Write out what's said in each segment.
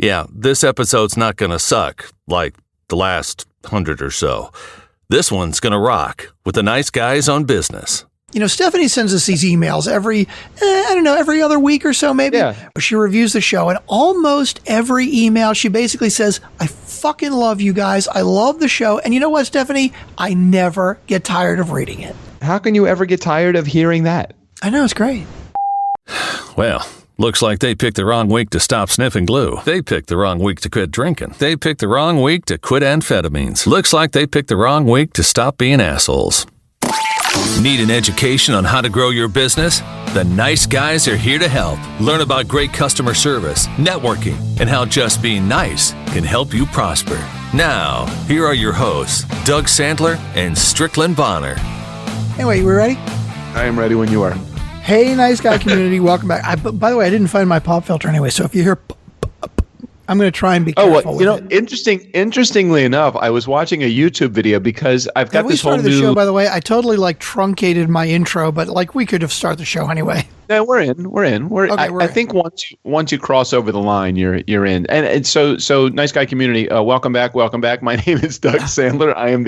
Yeah, this episode's not going to suck like the last 100 or so. This one's going to rock with the nice guys on business. Stephanie sends us these emails every other week or so maybe. Yeah. She reviews the show, and almost every email she basically says, I fucking love you guys. I love the show. And you know what, Stephanie? I never get tired of reading it. How can you ever get tired of hearing that? I know, it's great. Well, looks like they picked the wrong week to stop sniffing glue. They picked the wrong week to quit drinking. They picked the wrong week to quit amphetamines. Looks like they picked the wrong week to stop being assholes. Need an education on how to grow your business? The nice guys are here to help. Learn about great customer service, networking, and how just being nice can help you prosper. Now, here are your hosts, Doug Sandler and Strickland Bonner. Anyway, we ready? I am ready when you are. Hey, nice guy community, welcome back. By the way, I didn't find my pop filter anyway, so if you hear I'm going to try and be careful with it. Interestingly enough, I was watching a YouTube video because I've got this whole new... Have we started the show, by the way? I totally truncated my intro, but we could have started the show anyway. No, we're in. I think once you cross over the line, you're in. And so nice guy community, welcome back. My name is Doug Sandler. I am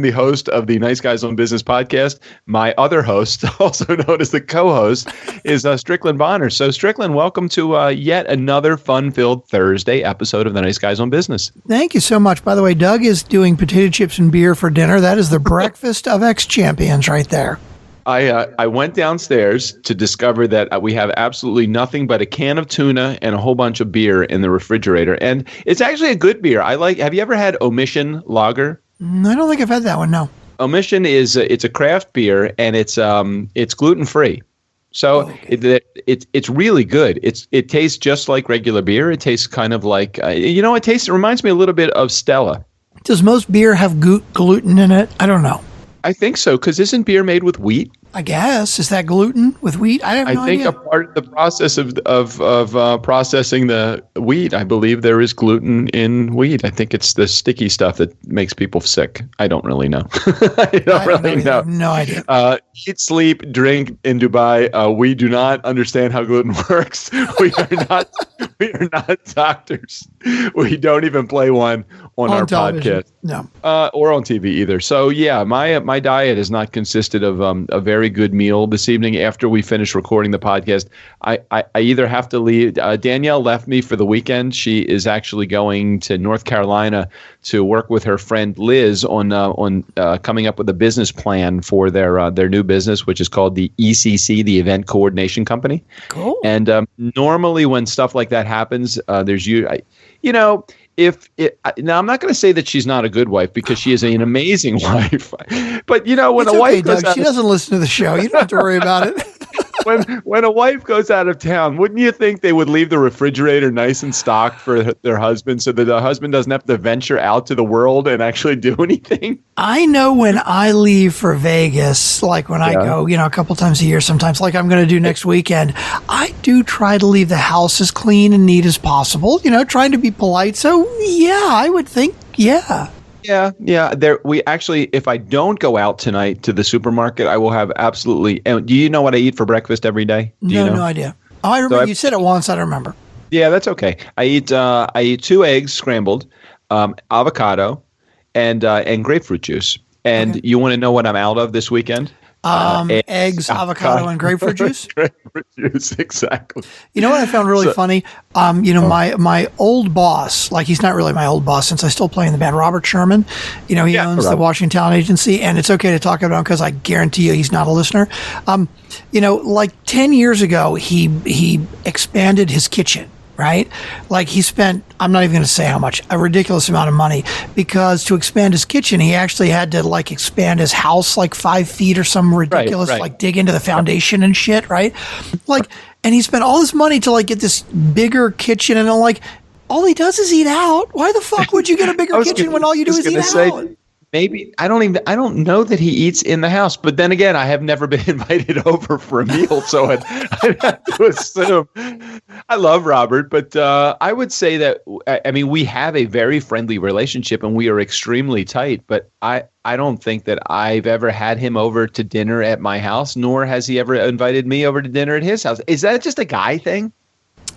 the host of the Nice Guys on Business podcast. My other host, also known as the co-host, is Strickland Bonner. So Strickland, welcome to yet another fun-filled Thursday episode of the Nice Guys on Business. Thank you so much. By the way, Doug is doing potato chips and beer for dinner. That is the breakfast of ex-champions right there. I went downstairs to discover that we have absolutely nothing but a can of tuna and a whole bunch of beer in the refrigerator. And it's actually a good beer. Have you ever had Omission Lager? I don't think I've had that one, no. Omission is it's a craft beer, and it's gluten-free. So it's really good. It tastes just like regular beer. It tastes kind of like, it reminds me a little bit of Stella. Does most beer have gluten in it? I don't know. I think so, because isn't beer made with wheat? I guess. Is that gluten with wheat? I have no idea. I think a part of the process of processing the wheat, I believe there is gluten in wheat. I think it's the sticky stuff that makes people sick. I don't really know. I don't really know. No idea. Eat, sleep, drink in Dubai. We do not understand how gluten works. We are not doctors. We don't even play one on our television. podcast. No. Or on TV either. So yeah, my diet has not consisted of a very good meal this evening. After we finish recording the podcast, I either have to leave. Danielle left me for the weekend. She is actually going to North Carolina to work with her friend Liz on coming up with a business plan for their new business, which is called the ECC, the Event Coordination Company. Cool. And normally when stuff like that happens, there's now I'm not going to say that she's not a good wife, because she is an amazing wife. But when it's a wife goes Doug, she doesn't listen to the show. You don't have to worry about it. When a wife goes out of town, wouldn't you think they would leave the refrigerator nice and stocked for their husband, so that the husband doesn't have to venture out to the world and actually do anything? I know when I leave for Vegas, like when I go, a couple times a year, sometimes like I'm going to do next weekend, I do try to leave the house as clean and neat as possible, trying to be polite. So yeah, I would think, yeah. Yeah. We actually, if I don't go out tonight to the supermarket, I will have absolutely. And do you know what I eat for breakfast every day? No idea. Oh, I remember you said it once. I don't remember. Yeah, that's okay. I eat 2 eggs scrambled, avocado, and grapefruit juice. And you want to know what I'm out of this weekend? Eggs, avocado, and grapefruit juice. Grapefruit juice, exactly. You know what I found really funny? My old boss, like he's not really my old boss since I still play in the band, Robert Sherman. He owns the Washington Talent Agency, and it's okay to talk about him because I guarantee you he's not a listener. Like 10 years ago, he expanded his kitchen. Right? Like he spent, I'm not even going to say how much, a ridiculous amount of money, because to expand his kitchen, he actually had to expand his house 5 feet or some ridiculous, dig into the foundation and shit. Right? And he spent all this money to get this bigger kitchen, and all he does is eat out. Why the fuck would you get a bigger kitchen when all you do is eat out? Maybe I don't know that he eats in the house, but then again, I have never been invited over for a meal, so I'd have to assume. I love Robert, but I would say that we have a very friendly relationship and we are extremely tight. But I don't think that I've ever had him over to dinner at my house, nor has he ever invited me over to dinner at his house. Is that just a guy thing?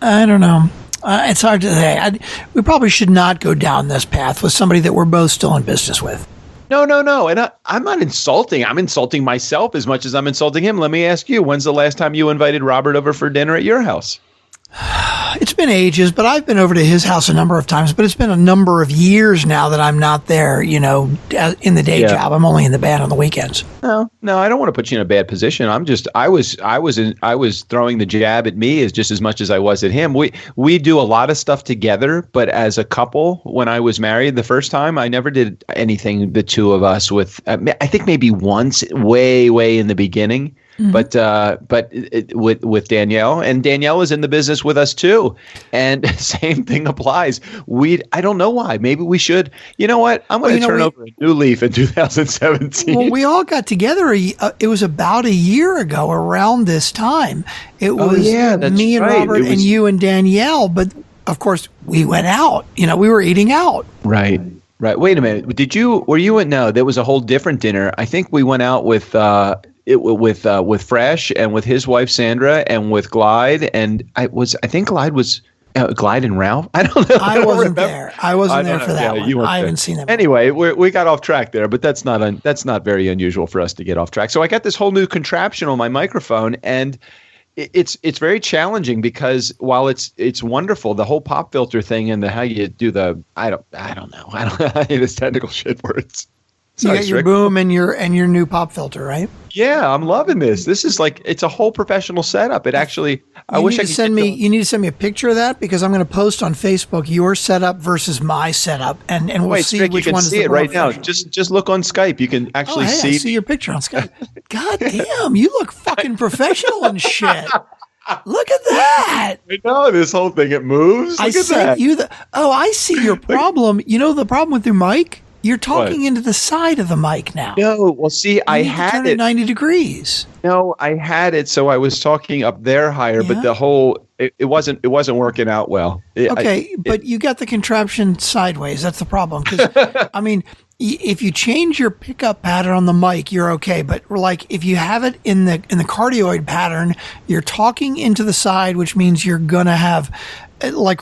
I don't know. It's hard to say. We probably should not go down this path with somebody that we're both still in business with. No. And I'm not insulting. I'm insulting myself as much as I'm insulting him. Let me ask you, when's the last time you invited Robert over for dinner at your house? It's been ages, but I've been over to his house a number of times, but it's been a number of years now that I'm not there, in the day job. I'm only in the band on the weekends. No, I don't want to put you in a bad position. I was throwing the jab at me as much as I was at him. We do a lot of stuff together, but as a couple, when I was married the first time, I never did anything, the two of us, with, I think maybe once way in the beginning. Mm-hmm. But with Danielle, and Danielle is in the business with us too, and same thing applies. I don't know why. Maybe we should. You know what? I'm going to turn over a new leaf in 2017. Well, we all got together. It was about a year ago, around this time. It was me and Robert and you and Danielle. But of course, we went out. We were eating out. Right. Wait a minute. Were you at? No, there was a whole different dinner. I think we went out with Fresh and with his wife Sandra and with Glide, and I think Glide was Glide and Ralph. I don't know. I wasn't there. I wasn't there for that one. I haven't seen them. Anyway, we got off track there, but that's not very unusual for us to get off track. So I got this whole new contraption on my microphone, and it's very challenging because while it's wonderful, the whole pop filter thing and how you do the I don't know. I don't know this technical shit words. You got your boom and your new pop filter, right? Yeah, I'm loving this. This is it's a whole professional setup. It actually, I wish I could you need to send me a picture of that because I'm going to post on Facebook your setup versus my setup, and we'll see Strick, which you can one is see the it right now. Just look on Skype. You can actually see. I see your picture on Skype. God damn, you look fucking professional and shit. Look at that. I know this whole thing. It moves. Look at that. I see your problem. You know the problem with your mic? You're talking into the side of the mic now. No, well, see, I had turn it 90 degrees. No, I had it, so I was talking up there higher, but the whole it wasn't working out well. But you got the contraption sideways. That's the problem. Because I mean, if you change your pickup pattern on the mic, you're okay. But if you have it in the cardioid pattern, you're talking into the side, which means you're gonna have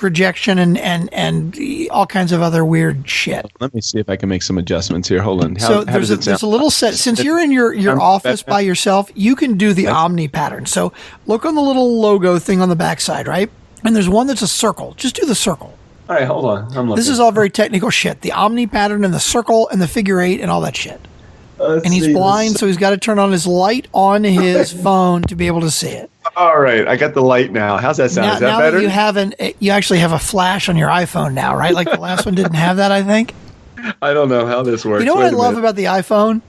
rejection and all kinds of other weird shit. Let me see if I can make some adjustments here. Hold on. There's a little set. Since you're in your office by yourself, you can do the Omni pattern. So look on the little logo thing on the backside, right? And there's one that's a circle. Just do the circle. All right, hold on. I'm looking. This is all very technical shit. The Omni pattern and the circle and the figure eight and all that shit. And he's blind, so he's got to turn on his light on his phone to be able to see it. All right, I got the light now. How's that sound? Is that better? You actually have a flash on your iPhone now, right? Like the last one didn't have that, I think. I don't know how this works. You know what I love about the iPhone?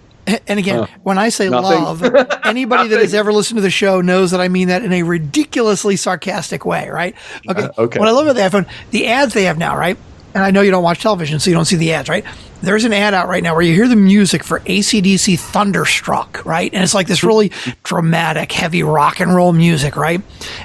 And again, when I say love, anybody that has ever listened to the show knows that I mean that in a ridiculously sarcastic way, right? Okay. What I love about the iPhone, the ads they have now, right? And I know you don't watch television, so you don't see the ads, right? There's an ad out right now where you hear the music for AC/DC Thunderstruck, right? And it's like this really dramatic, heavy rock and roll music, right?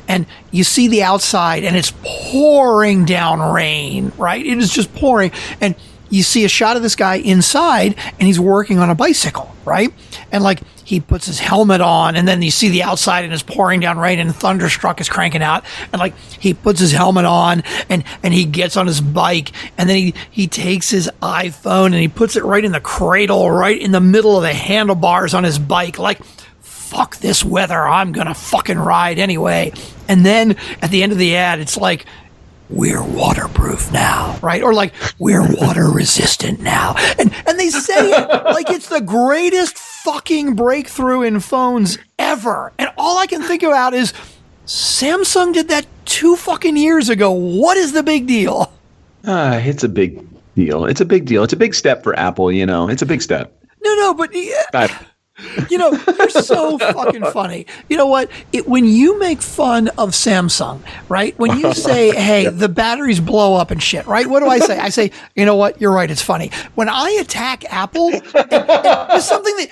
And you see the outside and it's pouring down rain, right? It is just pouring. And you see a shot of this guy inside and he's working on a bicycle, right? And he puts his helmet on and then you see the outside and it's pouring down rain and Thunderstruck is cranking out. And he puts his helmet on and he gets on his bike and then he takes his iPhone and he puts it right in the cradle, right in the middle of the handlebars on his bike. Fuck this weather. I'm going to fucking ride anyway. And then at the end of the ad, it's we're waterproof now, right? Or we're water resistant now. And they say it like it's the greatest fucking breakthrough in phones ever. And all I can think about is Samsung did that 2 fucking years ago. What is the big deal? It's a big deal. It's a big deal. It's a big step for Apple, It's a big step. No, but you're so fucking funny. You know what? When you make fun of Samsung, right? When you say, hey, the batteries blow up and shit, right? What do I say? I say, you know what? You're right. It's funny. When I attack Apple, it's something that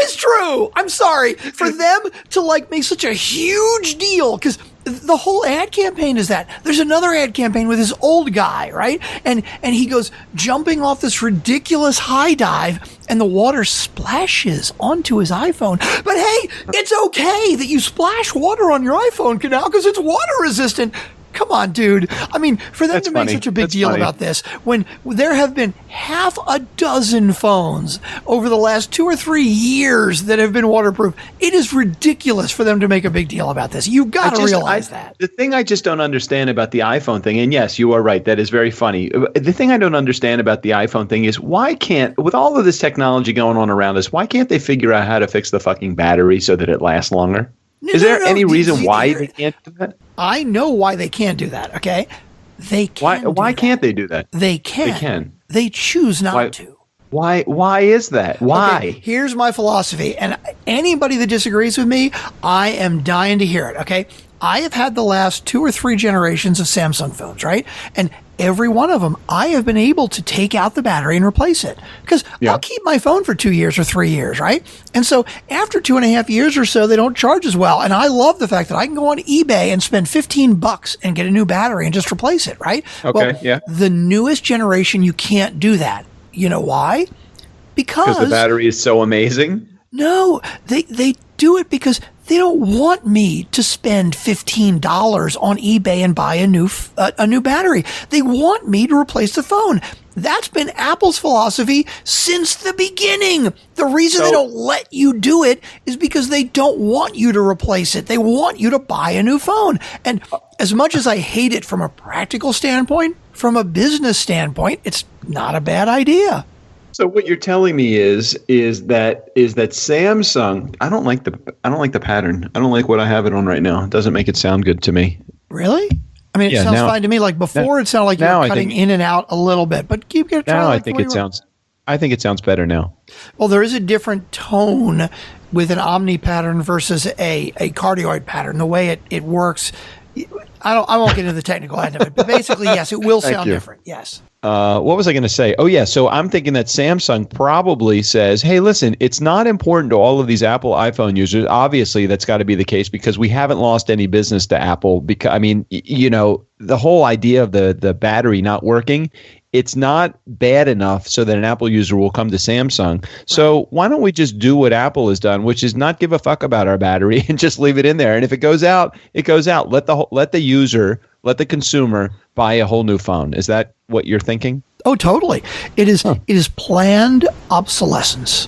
is true. I'm sorry. For them to make such a huge deal, because the whole ad campaign is that. There's another ad campaign with this old guy, right? And he goes jumping off this ridiculous high dive and the water splashes onto his iPhone. But hey, it's okay that you splash water on your iPhone now because it's water resistant. Come on, dude. I mean, for them to make such a big deal about this, when there have been half a dozen phones over the last 2 or 3 years that have been waterproof, it is ridiculous for them to make a big deal about this. You got to realize that. The thing I just don't understand about the iPhone thing, and yes, you are right, that is very funny. The thing I don't understand about the iPhone thing is why can't, with all of this technology going on around us, why can't they figure out how to fix the fucking battery so that it lasts longer? Is there any reason why they can't do that? I know why they can't do that, okay? They can. Why can't they do that? They can. They can. They choose not to. Why is that? Why? Okay, here's my philosophy, and anybody that disagrees with me, I am dying to hear it, okay? I have had the last 2 or 3 generations of Samsung phones, right? And every one of them, I have been able to take out the battery and replace it because I'll keep my phone for 2 years or 3 years, right? And so after 2.5 years or so, they don't charge as well. And I love the fact that I can go on eBay and spend $15 and get a new battery and just replace it, right? Okay, yeah. The newest generation, you can't do that. You know why? Because the battery is so amazing? No, they do it because they don't want me to spend $15 on eBay and buy a new battery. They want me to replace the phone. That's been Apple's philosophy since the beginning. The reason they don't let you do it is because they don't want you to replace it. They want you to buy a new phone. And as much as I hate it from a practical standpoint, from a business standpoint, it's not a bad idea. So what you're telling me is that Samsung, I don't like the pattern. I don't like what I have it on right now. It doesn't make it sound good to me. Really? I mean, it sounds fine to me. Like before, it sounded like you were cutting in and out a little bit, but keep it. Now I think it sounds better now. Well, there is a different tone with an omni pattern versus a cardioid pattern. The way it works, I won't get into the technical end of it, but basically, yes, it will sound different. Yes. What was I going to say? Oh, yeah. So I'm thinking that Samsung probably says, hey, listen, it's not important to all of these Apple iPhone users. Obviously, that's got to be the case because we haven't lost any business to Apple. Because, I mean, the whole idea of the battery not working, it's not bad enough so that an Apple user will come to Samsung. So why don't we just do what Apple has done, which is not give a fuck about our battery and just leave it in there. And if it goes out, it goes out. Let the user, let the consumer buy a whole new phone. Is that what you're thinking? Oh, totally. It is. It is planned obsolescence.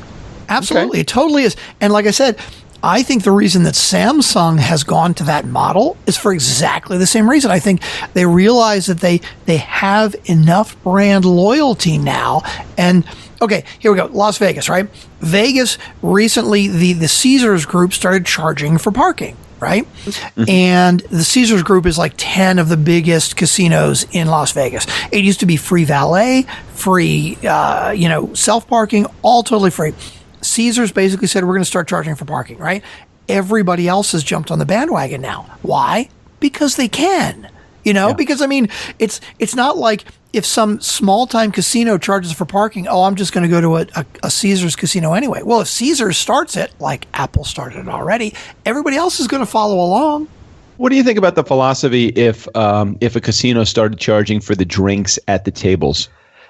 Absolutely. Okay. It totally is. And like I said, I think the reason that Samsung has gone to that model is for exactly the same reason. I think they realize that they have enough brand loyalty now. And okay, here we go. Las Vegas, right? Vegas recently, the Caesars group started charging for parking. Right? Mm-hmm. And the Caesars group is like 10 of the biggest casinos in Las Vegas. It used to be free valet, free, self-parking, all totally free. Caesars basically said, we're going to start charging for parking, right? Everybody else has jumped on the bandwagon now. Why? Because they can, because I mean, it's not like if some small time casino charges for parking, I'm just going to go to a Caesars casino anyway. Well, if Caesars starts it, like Apple started it already, everybody else is going to follow along. What do you think about the philosophy if a casino started charging for the drinks at the tables?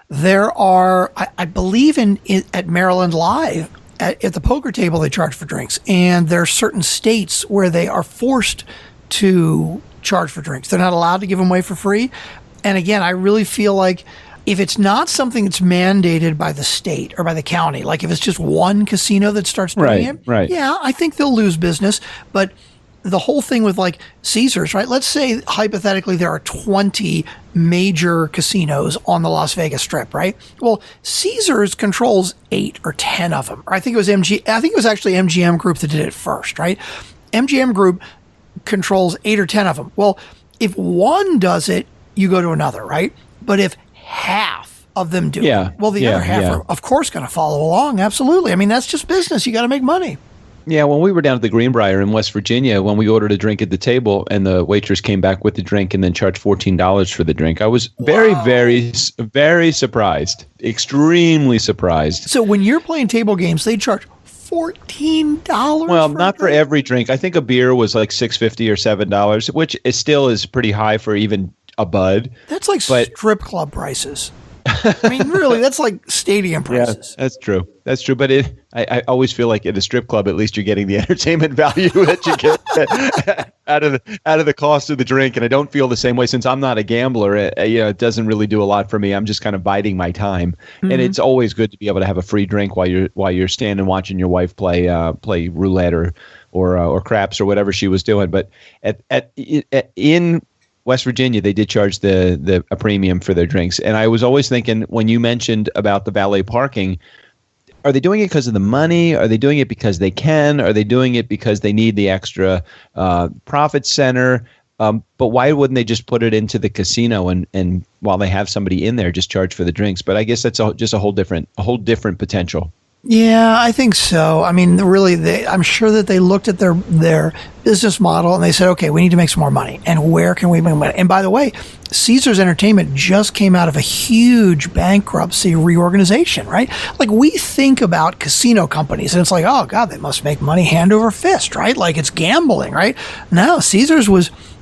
There are, I believe at Maryland Live, at the poker table, they charge for drinks. And there are certain states where they are forced to charge for drinks. They're not allowed to give them away for free. And again, I really feel like if it's not something that's mandated by the state or by the county, like if it's just one casino that starts doing it, yeah, I think they'll lose business. But the whole thing with like Caesars, right? Let's say hypothetically there are 20 major casinos on the Las Vegas Strip, right? Well, Caesars controls 8 or 10 of them. I think it was actually MGM Group that did it first, right? MGM Group controls 8 or 10 of them. Well, if one does it, you go to another, right? But if half of them do it, well, the other half are, of course, going to follow along. Absolutely. I mean, that's just business. You got to make money. Yeah, when we were down at the Greenbrier in West Virginia, when we ordered a drink at the table and the waitress came back with the drink and then charged $14 for the drink, I was very, very, very surprised. Extremely surprised. So when you're playing table games, they charge $14. Well, not for every drink. I think a beer was like $6.50 or $7, which is pretty high for even a Bud. That's like strip club prices. I mean, really, that's like stadium prices. Yeah, that's true. That's true. But I always feel like at a strip club, at least you're getting the entertainment value that you get out of the cost of the drink. And I don't feel the same way since I'm not a gambler. It doesn't really do a lot for me. I'm just kind of biding my time. Mm-hmm. And it's always good to be able to have a free drink while you're standing watching your wife play roulette or craps or whatever she was doing. But in West Virginia, they did charge a premium for their drinks. And I was always thinking, when you mentioned about the valet parking, are they doing it because of the money? Are they doing it because they can? Are they doing it because they need the extra profit center? But why wouldn't they just put it into the casino and while they have somebody in there, just charge for the drinks? But I guess that's just a whole different potential. Yeah, I think so. I mean, really, I'm sure that they looked at their business model and they said, okay, we need to make some more money. And where can we make money? And by the way, Caesars Entertainment just came out of a huge bankruptcy reorganization, right? Like, we think about casino companies and it's like, oh, God, they must make money hand over fist, right? Like, it's gambling, right? No, Caesars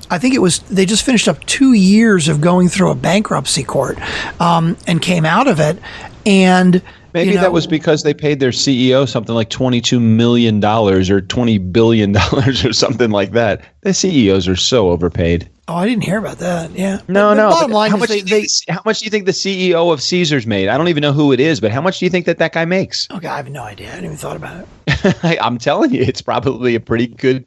they just finished up 2 years of going through a bankruptcy court and came out of it. And maybe that was because they paid their CEO something like $22 million or $20 billion or something like that. The CEOs are so overpaid. Oh, I didn't hear about that. Yeah. No. Bottom line, how much do you think the CEO of Caesars made? I don't even know who it is, but how much do you think that guy makes? Okay, I have no idea. I hadn't even thought about it. I'm telling you, it's probably a pretty good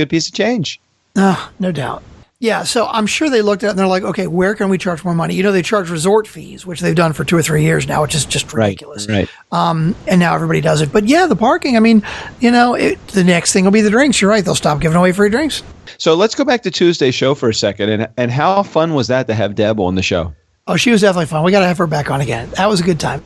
piece of change. No doubt. Yeah, so I'm sure they looked at it and they're like, okay, where can we charge more money? They charge resort fees, which they've done for 2 or 3 years now, which is just ridiculous. Right. And now everybody does it. But yeah, the parking, I mean, the next thing will be the drinks. You're right. They'll stop giving away free drinks. So let's go back to Tuesday's show for a second. And how fun was that to have Deb on the show? Oh, she was definitely fun. We got to have her back on again. That was a good time.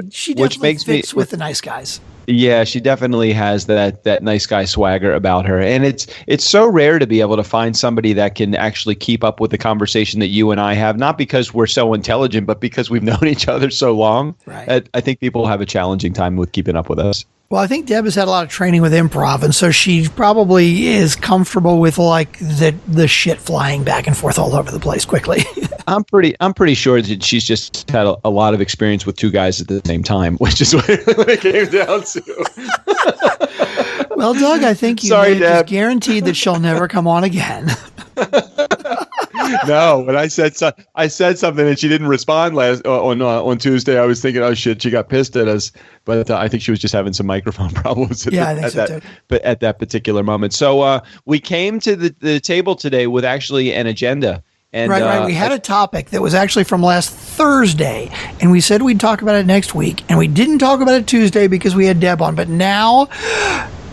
She definitely fits with the nice guys. Yeah, she definitely has that nice guy swagger about her. And it's so rare to be able to find somebody that can actually keep up with the conversation that you and I have, not because we're so intelligent, but because we've known each other so long. Right. I think people have a challenging time with keeping up with us. Well, I think Deb has had a lot of training with improv, and so she probably is comfortable with like the shit flying back and forth all over the place quickly. I'm pretty sure that she's just had a lot of experience with two guys at the same time, which is what it came down to. Well, Doug, I think you just guaranteed that she'll never come on again. No, when I said something and she didn't respond on Tuesday, I was thinking, oh shit, she got pissed at us. But I think she was just having some microphone problems at that particular moment. So we came to the table today with actually an agenda. And, right. We had a topic that was actually from last Thursday, and we said we'd talk about it next week, and we didn't talk about it Tuesday because we had Deb on. But now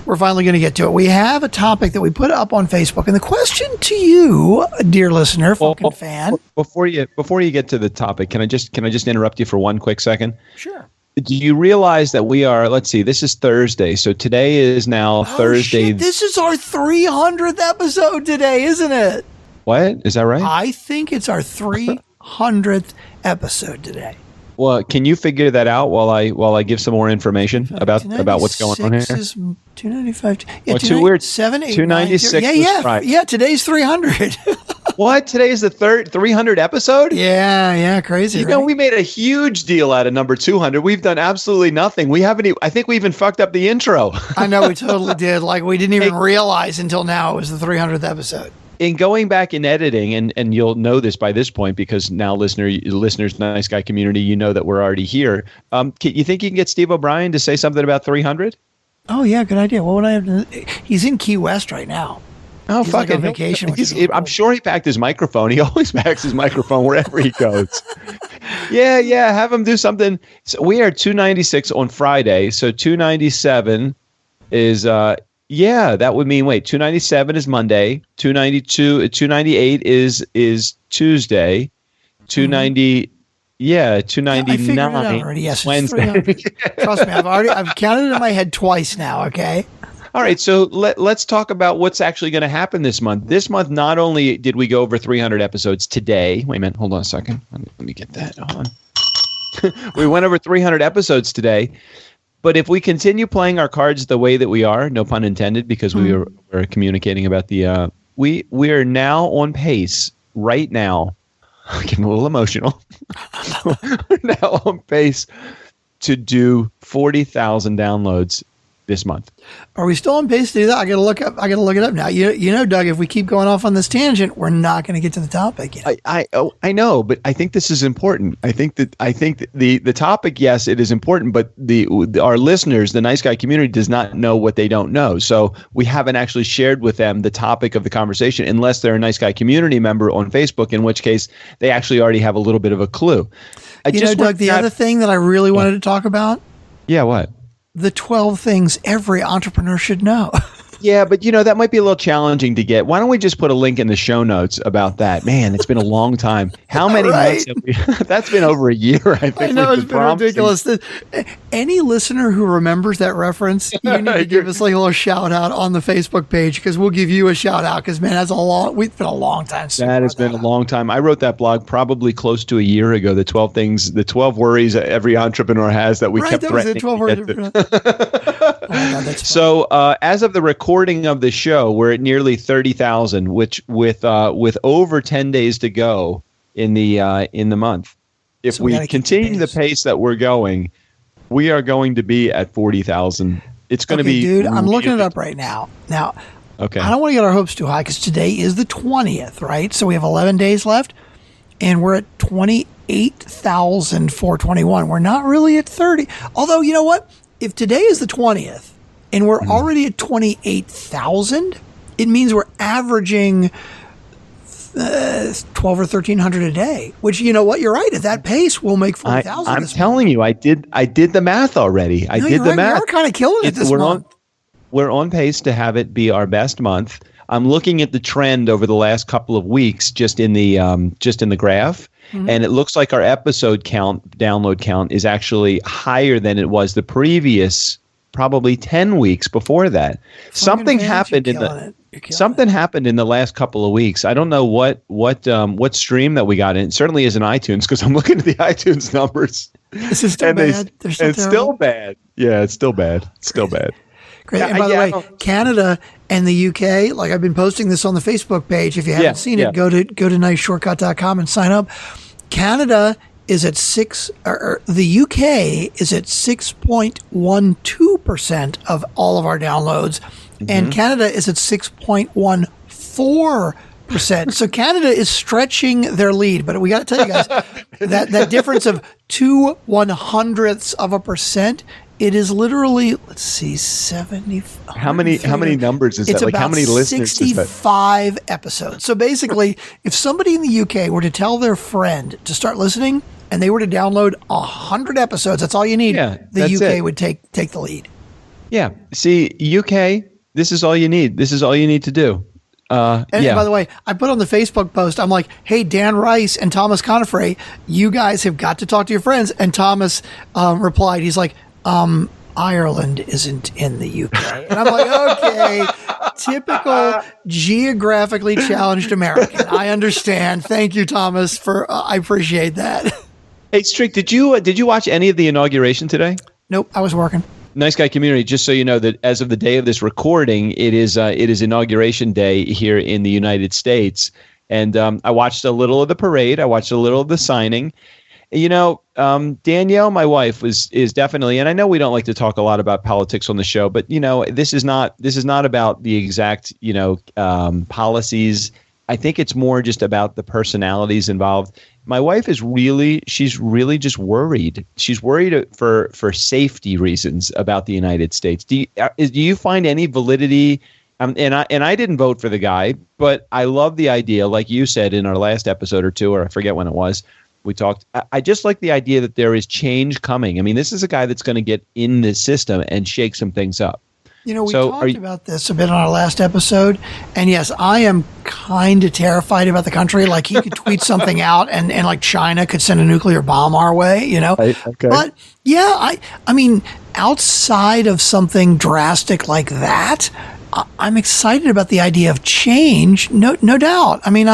we're finally going to get to it. We have a topic that we put up on Facebook, and the question to you, dear listener, fucking fan. Before you get to the topic, can I just interrupt you for one quick second? Sure. Do you realize that we are? Let's see. This is Thursday, so today is now Thursday. Shit, this is our 300th episode today, isn't it? What? Is that right? I think it's our 300th episode today. Well, can you figure that out while I give some more information about what's going on here? Is 295. Yeah, 296. Yeah, today's 300. What? Today is the 300 episode? Yeah, crazy. We made a huge deal out of number 200. We've done absolutely nothing. We haven't. I think we even fucked up the intro. I know we totally did. Like we didn't even realize until now it was the 300th episode. In going back and editing, and you'll know this by this point because now listeners, nice guy community, you know that we're already here. You think you can get Steve O'Brien to say something about 300? Oh yeah, good idea. What would I have to? He's in Key West right now. Oh, he's fuck like on vacation. I'm sure he packed his microphone. He always packs his microphone wherever he goes. Yeah. Have him do something. So we are 296 on Friday. So 297 is. Yeah, that would mean 297 is Monday, 298 is Tuesday, 290 299 already. Yes, Wednesday. Trust me, I've counted it in my head twice now, okay? All right, so let's talk about what's actually going to happen this month. This month, not only did we go over 300 episodes today. Wait a minute, hold on a second. Let me get that on. We went over 300 episodes today. But if we continue playing our cards the way that we are, no pun intended, because we're communicating about the we are now on pace right now. I'm getting a little emotional. we're now on pace to do 40,000 downloads this month. Are we still on pace to do that? I got to look it up now. You know, Doug, if we keep going off on this tangent, we're not going to get to the topic yet. I know, but I think this is important. I think the topic, yes, it is important, but our listeners, the Nice Guy community, does not know what they don't know. So we haven't actually shared with them the topic of the conversation, unless they're a Nice Guy community member on Facebook, in which case they actually already have a little bit of a clue. Doug, the other thing that I really wanted to talk about. Yeah, what? The 12 things every entrepreneur should know. Yeah, but that might be a little challenging to get. Why don't we just put a link in the show notes about that? Man, it's been a long time. How many months have we? That's been over a year, I think. I know, it's been ridiculous. Any listener who remembers that reference, you need to give us like a little shout out on the Facebook page, because we'll give you a shout out, because, man, we've been a long time. That has been a long time. I wrote that blog probably close to a year ago, the 12 worries every entrepreneur has that we kept threatening. 12 worries. So as of the recording of the show, we're at nearly 30,000, which with over 10 days to go in the month. If we continue the pace that we're going, we are going to be at 40,000. It's going to be. Dude, I'm looking it up right now. Now, okay. I don't want to get our hopes too high, because today is the 20th, right? So we have 11 days left, and we're at 28,421. We're not really at 30. Although, you know what? If today is the 20th and we're already at 28,000, it means we're averaging 12 or 1,300 a day, which, you know what? You're right. At that pace, we'll make 40,000. I'm telling you, I did the math already. I did the math. We're kind of killing it this month. We're on pace to have it be our best month. I'm looking at the trend over the last couple of weeks, just in the graph, and it looks like our download count is actually higher than it was the previous probably 10 weeks before that. Something happened in the last couple of weeks. I don't know what stream that we got in. It certainly isn't iTunes, because I'm looking at the iTunes numbers. This is still bad. It's still bad. Yeah, it's still bad. It's still bad. Great. And by the way, Canada and the UK, like, I've been posting this on the Facebook page. If you haven't seen it, go to niceshortcut.com and sign up. Canada is at the UK is at 6.12% of all of our downloads, and Canada is at 6.14%. So Canada is stretching their lead, but we got to tell you guys that difference of 0.02%, it is literally, let's see, 70. How many numbers is that? Like, how many listeners 65 episodes. So basically, if somebody in the UK were to tell their friend to start listening, and they were to download 100 episodes, that's all you need. Yeah, the UK would take the lead. Yeah. See, UK, this is all you need. This is all you need to do. And by the way, I put on the Facebook post, I'm like, hey, Dan Rice and Thomas Conifray, you guys have got to talk to your friends. And Thomas replied, he's like, Ireland isn't in the UK. And I'm like, okay, typical geographically challenged American. I understand. Thank you, Thomas, I appreciate that. Hey, Strick, did you watch any of the inauguration today? Nope, I was working. Nice Guy community, just so you know that as of the day of this recording, it is Inauguration Day here in the United States. And I watched a little of the parade. I watched a little of the signing. Danielle, my wife, is definitely, and I know we don't like to talk a lot about politics on the show, but this is not about the exact policies. I think it's more just about the personalities involved. My wife she's really just worried. She's worried for safety reasons about the United States. Do you find any validity? And I didn't vote for the guy, but I love the idea, like you said in our last episode or two, or I forget when it was. We talked. I just like the idea that there is change coming. I mean, this is a guy that's going to get in the system and shake some things up. We talked about this a bit on our last episode. And yes, I am kind of terrified about the country. Like, he could tweet something out and like China could send a nuclear bomb our way, Right, okay. But yeah, I mean, outside of something drastic like that, I'm excited about the idea of change, no doubt. I mean,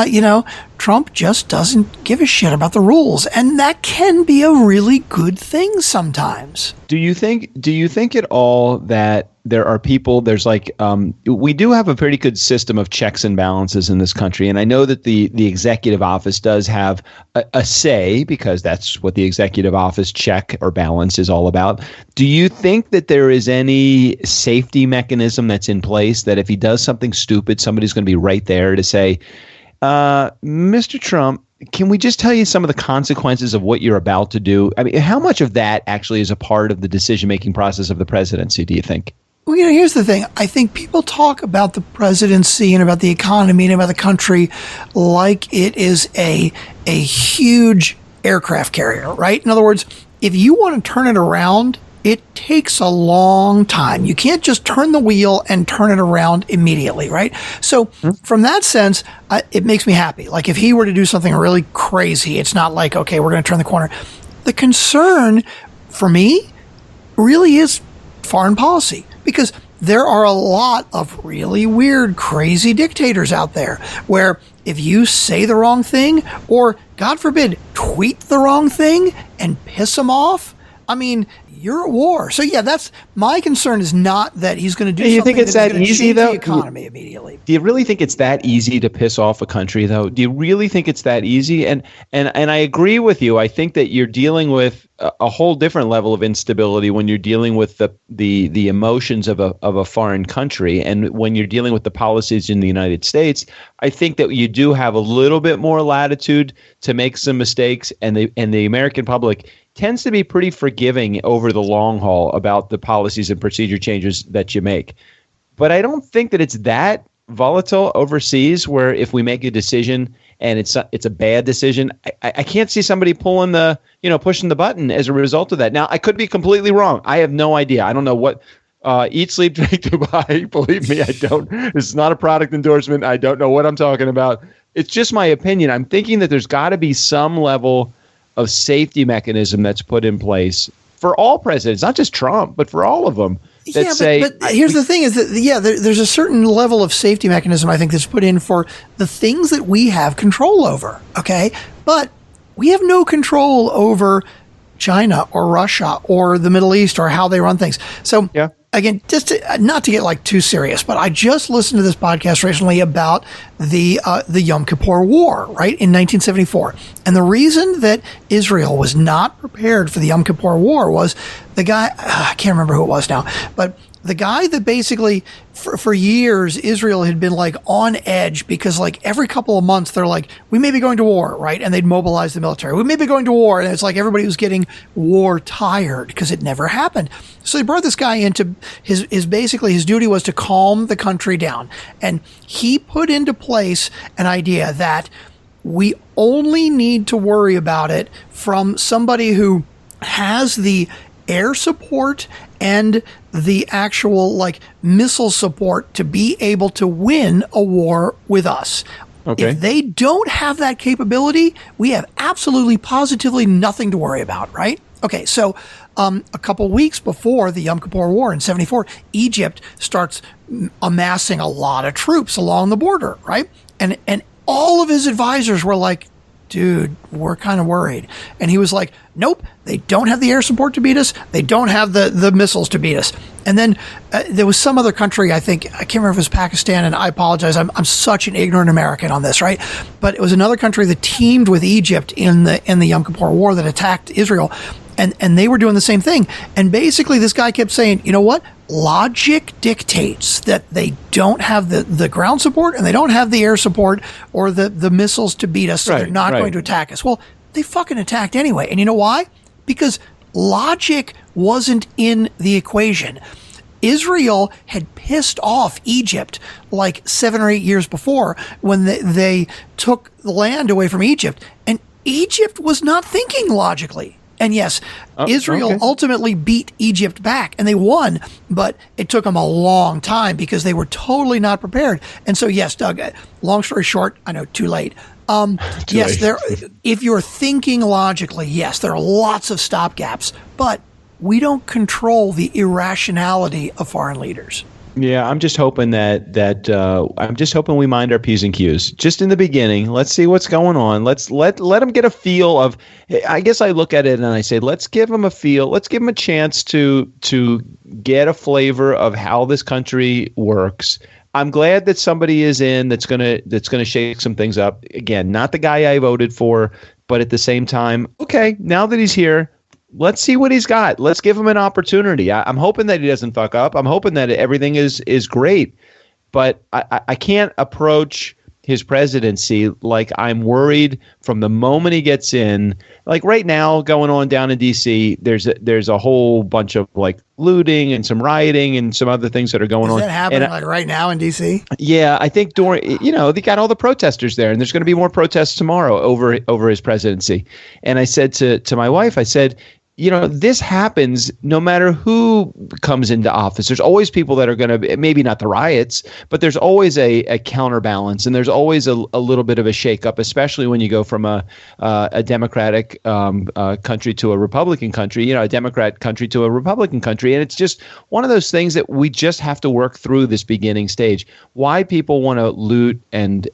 Trump just doesn't give a shit about the rules, and that can be a really good thing sometimes. Do you think at all that there are people, there's like, we do have a pretty good system of checks and balances in this country. And I know that the executive office does have a say, because that's what the executive office check or balance is all about. Do you think that there is any safety mechanism that's in place that if he does something stupid, somebody's going to be right there to say, Mr. Trump, can we just tell you some of the consequences of what you're about to do? I mean, how much of that actually is a part of the decision-making process of the presidency, do you think? Well, here's the thing. I think people talk about the presidency and about the economy and about the country like it is a huge aircraft carrier, right? In other words, if you want to turn it around, it takes a long time. You can't just turn the wheel and turn it around immediately, right? So from that sense, it makes me happy. Like if he were to do something really crazy, it's not like, okay, we're going to turn the corner. The concern for me really is foreign policy, because there are a lot of really weird, crazy dictators out there where if you say the wrong thing or, God forbid, tweet the wrong thing and piss them off, I mean, you're at war. So yeah, that's my concern. Is not that he's going to do. You think it's that easy though? The economy immediately. Do you really think it's that easy to piss off a country though? Do you really think it's that easy? And I agree with you. I think that you're dealing with a whole different level of instability when you're dealing with the emotions of a foreign country, and when you're dealing with the policies in the United States. I think that you do have a little bit more latitude to make some mistakes, and the American public tends to be pretty forgiving over the long haul about the policies and procedure changes that you make. But I don't think that it's that volatile overseas, where if we make a decision and it's a bad decision, I can't see somebody pushing the button as a result of that. Now, I could be completely wrong. I have no idea. I don't know what eat, sleep, drink, Dubai. Believe me, I don't. It's not a product endorsement. I don't know what I'm talking about. It's just my opinion. I'm thinking that there's got to be some level of safety mechanism that's put in place for all presidents, not just Trump, but for all of them. But here's the thing is that, there's a certain level of safety mechanism, I think, that's put in for the things that we have control over. Okay. But we have no control over China or Russia or the Middle East or how they run things. So again, just not to get like too serious, but I just listened to this podcast recently about the Yom Kippur War, right, in 1974. And the reason that Israel was not prepared for the Yom Kippur War was the guy, I can't remember who it was now, but the guy that basically for years Israel had been like on edge, because like every couple of months they're like, we may be going to war, right? And they'd mobilize the military. We may be going to war. And it's like everybody was getting war tired because it never happened. So they brought this guy into his duty was to calm the country down. And he put into place an idea that we only need to worry about it from somebody who has the air support and the actual like missile support to be able to win a war with us. Okay. If they don't have that capability, we have absolutely positively nothing to worry about, right? Okay, so a couple weeks before the Yom Kippur War in 74, Egypt starts amassing a lot of troops along the border, right? And all of his advisors were like, dude, we're kind of worried. And he was like, nope, they don't have the air support to beat us. They don't have the missiles to beat us. And then there was some other country, I can't remember if it was Pakistan, and I apologize. I'm such an ignorant American on this, right? But it was another country that teamed with Egypt in the Yom Kippur War that attacked Israel. And they were doing the same thing. And basically this guy kept saying, you know what? Logic dictates that they don't have the ground support and they don't have the air support or the missiles to beat us, so they're not going to attack us. Well, they fucking attacked anyway. And you know why? Because logic wasn't in the equation. Israel had pissed off Egypt like 7 or 8 years before when they took the land away from Egypt. And Egypt was not thinking logically. And yes, Israel ultimately beat Egypt back, and they won, but it took them a long time because they were totally not prepared. And so, yes, Doug, long story short, I know, too late. If you're thinking logically, yes, there are lots of stopgaps, but we don't control the irrationality of foreign leaders. Yeah, I'm just hoping I'm just hoping we mind our P's and Q's just in the beginning. Let's see what's going on. Let's let them get a feel of. I guess I look at it and I say, let's give them a feel. Let's give them a chance to get a flavor of how this country works. I'm glad that somebody is in that's gonna shake some things up. Again, not the guy I voted for, but at the same time, okay, now that he's here, let's see what he's got. Let's give him an opportunity. I'm hoping that he doesn't fuck up. I'm hoping that everything is great. But I can't approach his presidency like I'm worried from the moment he gets in. Like right now, going on down in D.C., there's a whole bunch of like looting and some rioting and some other things that are going on. Is that happening like right now in D.C.? Yeah, I think they got all the protesters there, and there's going to be more protests tomorrow over his presidency. And I said to my wife, I said, this happens no matter who comes into office. There's always people that are going to, maybe not the riots, but there's always a counterbalance, and there's always a little bit of a shakeup, especially when you go from a Democratic country to a Republican country, a Democrat country to a Republican country. And it's just one of those things that we just have to work through this beginning stage. Why people want to loot and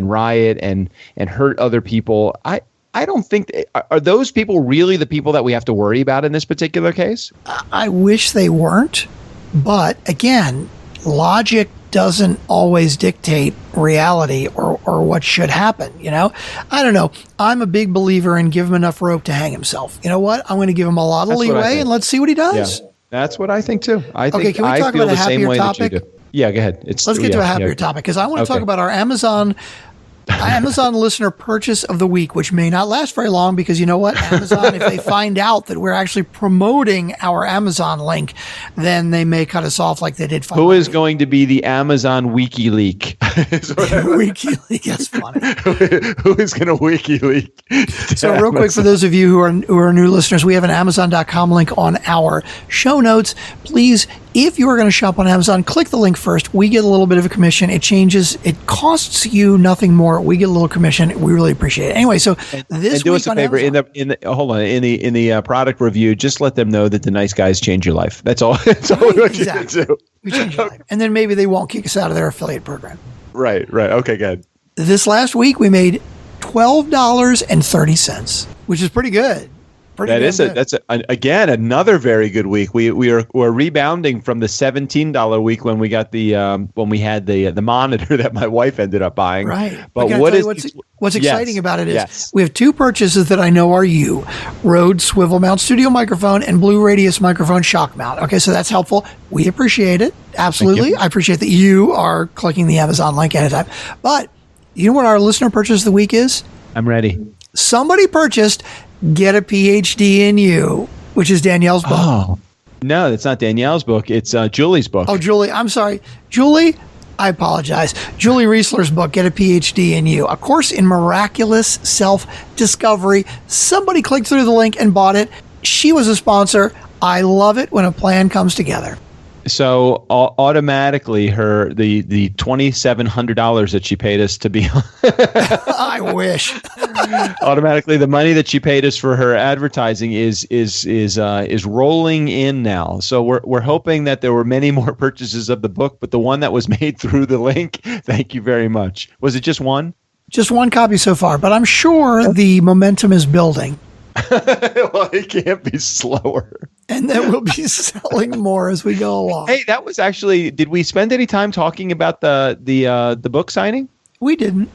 riot and hurt other people, I don't think are those people really the people that we have to worry about in this particular case? I wish they weren't, but again, logic doesn't always dictate reality or what should happen. I don't know. I'm a big believer in give him enough rope to hang himself. You know what? I'm going to give him a lot of leeway and let's see what he does. Yeah, that's what I think too. Okay, can we talk about a happier topic? Yeah, go ahead. Let's get to a happier topic because I want to talk about our Amazon listener purchase of the week, which may not last very long because you know what? Amazon, if they find out that we're actually promoting our Amazon link, then they may cut us off like they did. Who is going to be the Amazon WikiLeak? WikiLeak, that's funny. Who is going to WikiLeak? So real quick, for those of you who are new listeners, we have an Amazon.com link on our show notes. Please, if you are going to shop on Amazon, click the link first. We get a little bit of a commission. It costs you nothing more. We get a little commission. We really appreciate it. Anyway, so this do week us a favor Amazon, in the product review. Just let them know that the nice guys change your life. That's all. That's all we want you to do. We change your life, and then maybe they won't kick us out of their affiliate program. Right. Okay, good. This last week we made $12.30, which is pretty good. That's again another very good week. We're rebounding from the $17 week when we got when we had the monitor that my wife ended up buying. Right. But what's exciting about it is we have two purchases that I know are you: Rode Swivel Mount Studio Microphone and Blue Radius Microphone Shock Mount. Okay, so that's helpful. We appreciate it. Absolutely. I appreciate that you are clicking the Amazon link at a time. But you know what our listener purchase of the week is? I'm ready. Somebody purchased Get a PhD in You, which is Danielle's book. Oh, no, that's not Danielle's book. It's Julie's book. Oh, Julie. I'm sorry. Julie, I apologize. Julie Reisler's book, Get a PhD in You, A Course in Miraculous Self-Discovery. Somebody clicked through the link and bought it. She was a sponsor. I love it when a plan comes together. So automatically, the $2,700 that she paid us to be on. I wish. Automatically, the money that she paid us for her advertising is rolling in now. So we're hoping that there were many more purchases of the book, but the one that was made through the link, thank you very much. Was it just one? Just one copy so far, but I'm sure the momentum is building. Well, it can't be slower. And then we'll be selling more as we go along. Hey, that was actually, did we spend any time talking about the book signing? We didn't.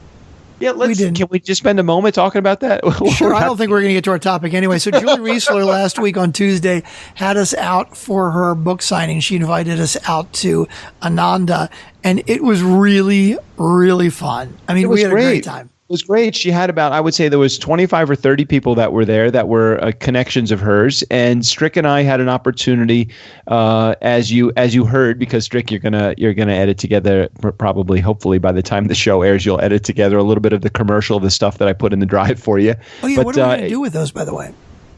Yeah, can we just spend a moment talking about that? Sure. I don't think we're going to get to our topic anyway. So Julie Reisler last week on Tuesday had us out for her book signing. She invited us out to Ananda, and it was really, really fun. I mean, we had a great time. It was great. She had about, I would say there was 25 or 30 people that were there that were connections of hers. And Strick and I had an opportunity, as you heard, because Strick, you're gonna edit together probably, hopefully by the time the show airs, you'll edit together a little bit of the commercial of the stuff that I put in the drive for you. Oh yeah, what are we going to do with those, by the way?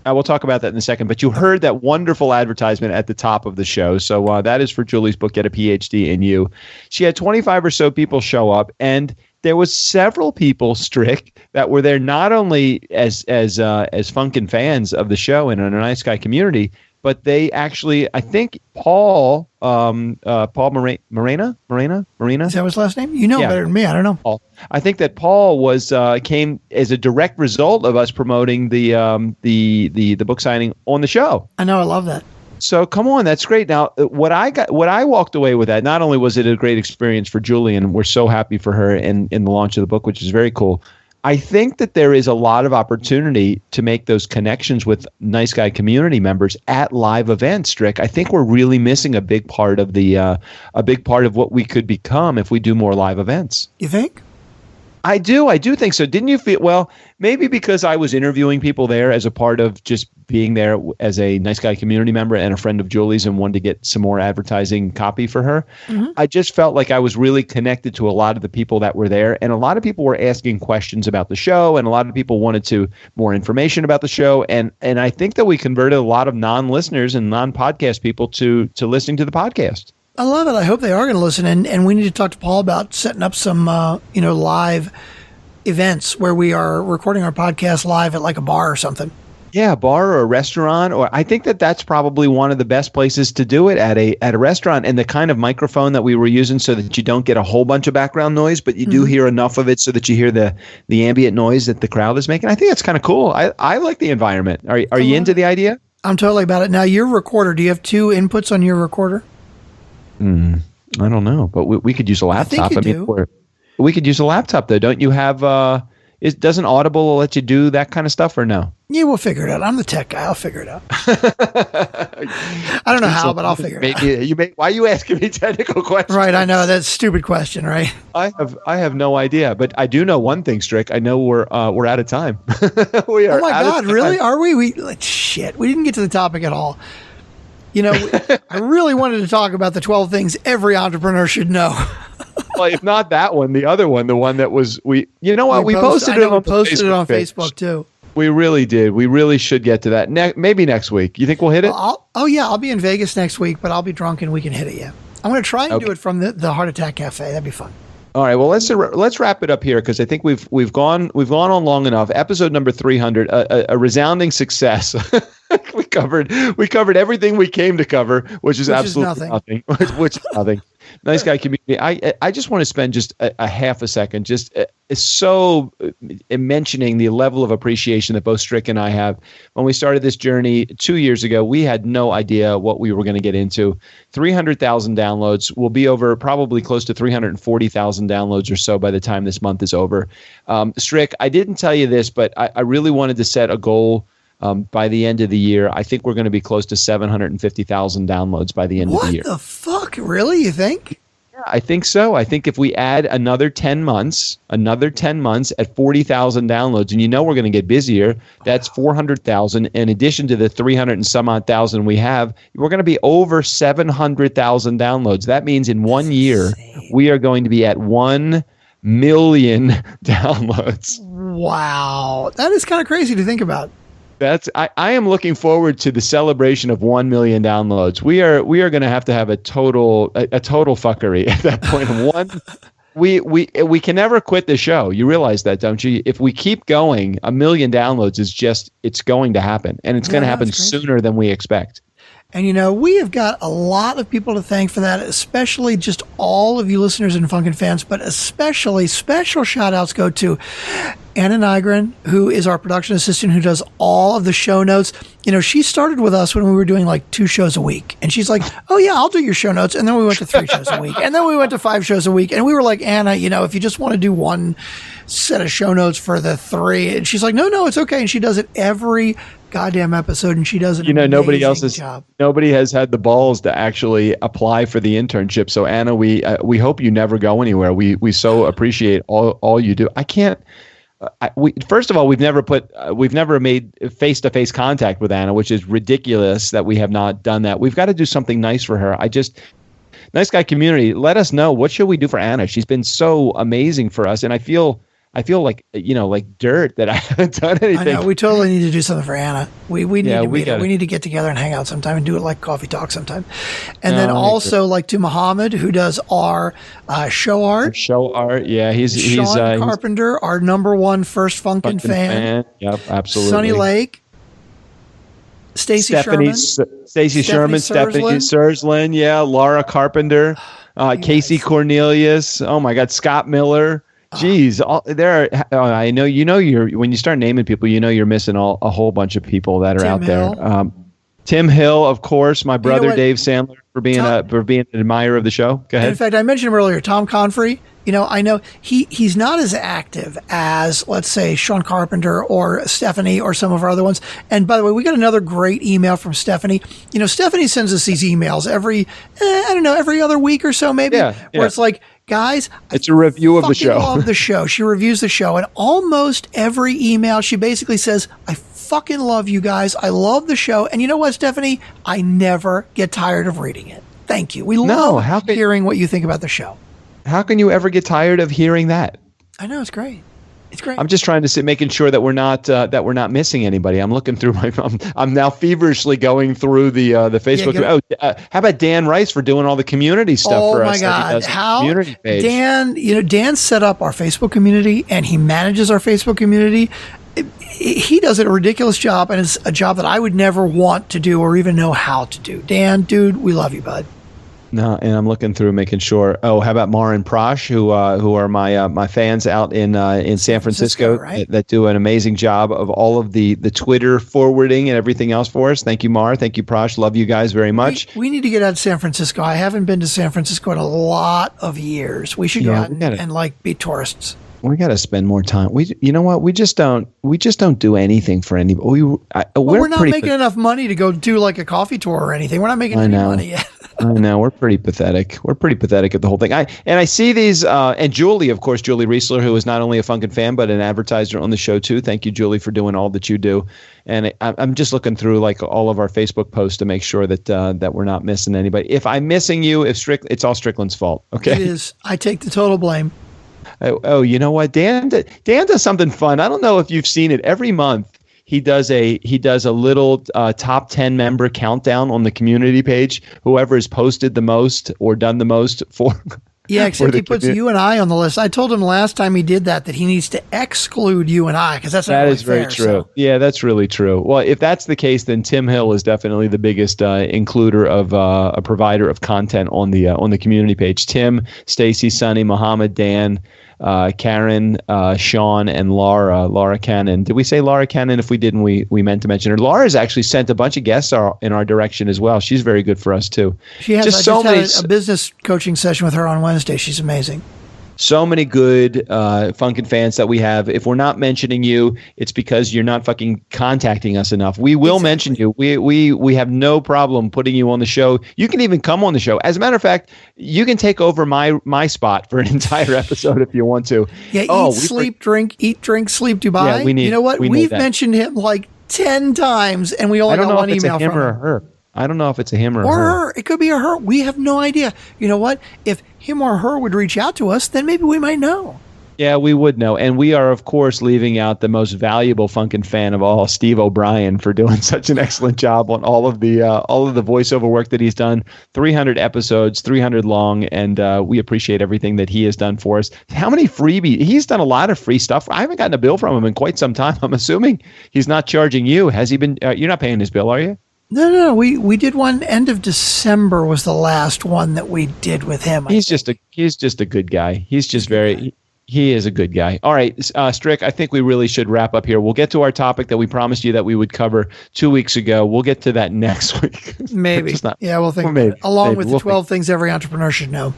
We'll talk about that in a second. But you heard that wonderful advertisement at the top of the show. So that is for Julie's book, Get a PhD in You. She had 25 or so people show up, and there was several people, Strick, that were there not only as funkin' fans of the show and in a nice guy community, but they actually, I think Paul Morena. Is that his last name? You know better than me. I don't know. Paul. I think that Paul was came as a direct result of us promoting the book signing on the show. I know. I love that. So come on, that's great. Now, what I walked away with that, not only was it a great experience for Julie, and we're so happy for her in the launch of the book, which is very cool. I think that there is a lot of opportunity to make those connections with Nice Guy community members at live events, Strick. I think we're really missing a big part of what we could become if we do more live events. You think? I do think so. Didn't you feel, well, maybe because I was interviewing people there as a part of just being there as a Nice Guy community member and a friend of Julie's and wanted to get some more advertising copy for her. Mm-hmm. I just felt like I was really connected to a lot of the people that were there, and a lot of people were asking questions about the show, and a lot of people wanted more information about the show. And I think that we converted a lot of non-listeners and non-podcast people to listening to the podcast. I love it. I hope they are going to listen. And we need to talk to Paul about setting up some, live events where we are recording our podcast live at like a bar or something. Yeah, a bar or a restaurant. Or I think that's probably one of the best places to do it, at a restaurant. And the kind of microphone that we were using so that you don't get a whole bunch of background noise, but you do hear enough of it so that you hear the ambient noise that the crowd is making. I think that's kind of cool. I like the environment. Are you into the idea? I'm totally about it. Now, your recorder, do you have two inputs on your recorder? I don't know, but we could use a laptop. I mean, we could use a laptop though. Don't you have? Doesn't Audible let you do that kind of stuff or no? Yeah, we'll figure it out. I'm the tech guy. I'll figure it out. I don't know how, but I'll figure it out. Why are you asking me technical questions? Right, I know that's a stupid question, right? I have no idea, but I do know one thing, Strick. I know we're out of time. We are. Oh my God, really? Are we? Shit, we didn't get to the topic at all. I really wanted to talk about the 12 things every entrepreneur should know. Well, if not that one, the other one, the one that was we posted it on Facebook too. We really did. We really should get to that. Maybe next week. You think we'll hit it? I'll be in Vegas next week, but I'll be drunk and we can hit it. Yeah, I'm going to try and do it from the Heart Attack Cafe. That'd be fun. All right. Well, let's wrap it up here because I think we've gone on long enough. Episode number 300, a resounding success. We covered everything we came to cover, which is absolutely nothing. Which is nothing. Nice Guy community. I just want to spend just a half a second just mentioning the level of appreciation that both Strick and I have. When we started this journey 2 years ago, we had no idea what we were going to get into. 300,000 downloads. Will be over probably close to 340,000 downloads or so by the time this month is over. Strick, I didn't tell you this, but I really wanted to set a goal. By the end of the year, I think we're going to be close to 750,000 downloads by the end of the year. What the fuck? Really? You think? Yeah, I think so. I think if we add another 10 months at 40,000 downloads, and we're going to get busier, that's 400,000. In addition to the 300 and some odd thousand we have, we're going to be over 700,000 downloads. That means in 1 year, we are going to be at 1 million downloads. Wow. That is kind of crazy to think about. I am looking forward to the celebration of 1 million downloads. We are going to have a total fuckery at that point. We can never quit the show. You realize that, don't you? If we keep going, 1 million downloads it's going to happen, and it's going to happen sooner than we expect. And we have got a lot of people to thank for that, especially just all of you listeners and Funkin' fans, but especially special shout outs go to Anna Nygren, who is our production assistant, who does all of the show notes. She started with us when we were doing like 2 shows a week. And she's like, oh yeah, I'll do your show notes. And then we went to 3 shows a week. And then we went to 5 shows a week. And we were like, Anna, if you just want to do one set of show notes for the 3. And she's like, no, it's okay. And she does it every goddamn episode, and she does an nobody job. Nobody has had the balls to actually apply for the internship. So Anna, we hope you never go anywhere. We so appreciate all you do. I can't. First of all, we've never made face-to-face contact with Anna, which is ridiculous that we have not done that. We've got to do something nice for her. Nice Guy community, let us know, what should we do for Anna? She's been so amazing for us, and I feel like like dirt that I haven't done anything. I know, we totally need to do something for Anna. We need to meet her. We need to get together and hang out sometime and do it like coffee talk sometime. And then also like to Muhammad, who does our show art. Yeah, he's Sean Carpenter, our number 1 first Funkin' fan. Yep, absolutely. Sunny Lake, Stacey Sherman, Stephanie Sursland, yeah, Laura Carpenter, Casey Cornelius. Oh my God, Scott Miller. Geez, I know when you start naming people, you're missing a whole bunch of people that are out there. Tim Hill, of course, my brother Dave Sandler for being an admirer of the show. Go ahead. In fact, I mentioned him earlier, Tom Confrey. I know he's not as active as, let's say, Sean Carpenter or Stephanie or some of our other ones. And by the way, we got another great email from Stephanie. Stephanie sends us these emails every other week or so, maybe, where it's like, guys, it's a review of the show. I love the show. She reviews the show, and almost every email, she basically says, I fucking love you guys. I love the show. And you know what, Stephanie? I never get tired of reading it. Thank you. We love hearing what you think about the show. How can you ever get tired of hearing that? I know, it's great. It's great. I'm just trying to making sure that we're not missing anybody. I'm looking through I'm now feverishly going through the Facebook. Yeah, how about Dan Rice for doing all the community stuff for us? Oh my God! How community page. Dan set up our Facebook community and he manages our Facebook community. He does a ridiculous job, and it's a job that I would never want to do or even know how to do. Dan, dude, we love you, bud. No, and I'm looking through making sure. Oh, how about Mar and Prosh, who are my fans out in San Francisco, right? that do an amazing job of all of the Twitter forwarding and everything else for us. Thank you, Mar. Thank you, Prosh. Love you guys very much. We need to get out of San Francisco. I haven't been to San Francisco in a lot of years. We should go out and be tourists. We got to spend more time. You know what? We just don't do anything for anybody. We're not making enough money to go do like a coffee tour or anything. We're not making any money yet. I know, we're pretty pathetic. We're pretty pathetic at the whole thing. I see these, and Julie, of course, Julie Reisler, who is not only a Funkin' fan but an advertiser on the show too. Thank you, Julie, for doing all that you do. And I'm just looking through like all of our Facebook posts to make sure that we're not missing anybody. If I'm missing you, it's all Strickland's fault. Okay, it is. I take the total blame. Oh, you know what? Dan does something fun. I don't know if you've seen it. Every month he does a little top 10 member countdown on the community page. Whoever has posted the most or done the most for. Yeah, except he puts you and I on the list. I told him last time he did that he needs to exclude you and I because that's not that really is very fair, true. So. Yeah, that's really true. Well, if that's the case, then Tim Hill is definitely the biggest includer of a provider of content on the community page. Tim, Stacy, Sonny, Muhammad, Dan, Karen, Sean, and Laura Cannon. Did we say Laura Cannon? If we didn't, we meant to mention her. Laura's actually sent a bunch of guests in our direction as well. She's very good for us too. She has. I just had a business coaching session with her on Wednesday. She's amazing. So many good Funkin' fans that we have. If we're not mentioning you, it's because you're not fucking contacting us enough. We will mention you. We have no problem putting you on the show. You can even come on the show. As a matter of fact, you can take over my spot for an entire episode if you want to. Yeah, eat, drink, sleep, Dubai. Yeah, you know what? We've mentioned him like 10 times, and we only got one email from him. Or her. I don't know if it's a him or her. It could be a her. We have no idea. You know what? If him or her would reach out to us, then maybe we might know. Yeah, we would know. And we are, of course, leaving out the most valuable Funkin' fan of all, Steve O'Brien, for doing such an excellent job on all of the voiceover work that he's done. 300 episodes, 300 long, and we appreciate everything that he has done for us. How many freebies? He's done a lot of free stuff. I haven't gotten a bill from him in quite some time. I'm assuming he's not charging you. Has he been? You're not paying his bill, are you? No. We did one end of December was the last one that we did with him. He's just a good guy. He's just he is a good guy. All right, Strick, I think we really should wrap up here. We'll get to our topic that we promised you that we would cover 2 weeks ago. We'll get to that next week. Maybe. We'll think about it. Along with the 12 things every entrepreneur should know.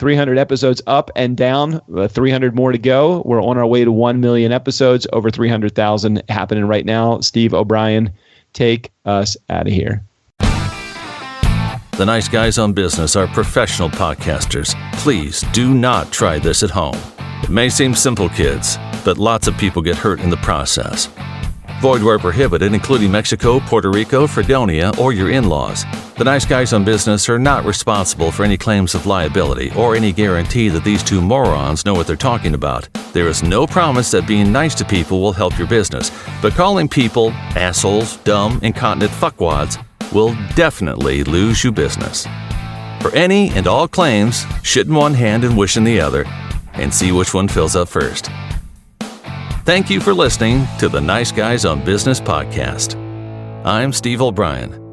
300 episodes up and down, 300 more to go. We're on our way to 1 million episodes, over 300,000 happening right now. Steve O'Brien, take us out of here. The Nice Guys on Business are professional podcasters. Please do not try this at home. It may seem simple, kids, but lots of people get hurt in the process. Void where prohibited, including Mexico, Puerto Rico, Fredonia, or your in-laws. The Nice Guys on Business are not responsible for any claims of liability or any guarantee that these two morons know what they're talking about. There is no promise that being nice to people will help your business, but calling people assholes, dumb, incontinent fuckwads will definitely lose you business. For any and all claims, shit in one hand and wish in the other, and see which one fills up first. Thank you for listening to the Nice Guys on Business podcast. I'm Steve O'Brien.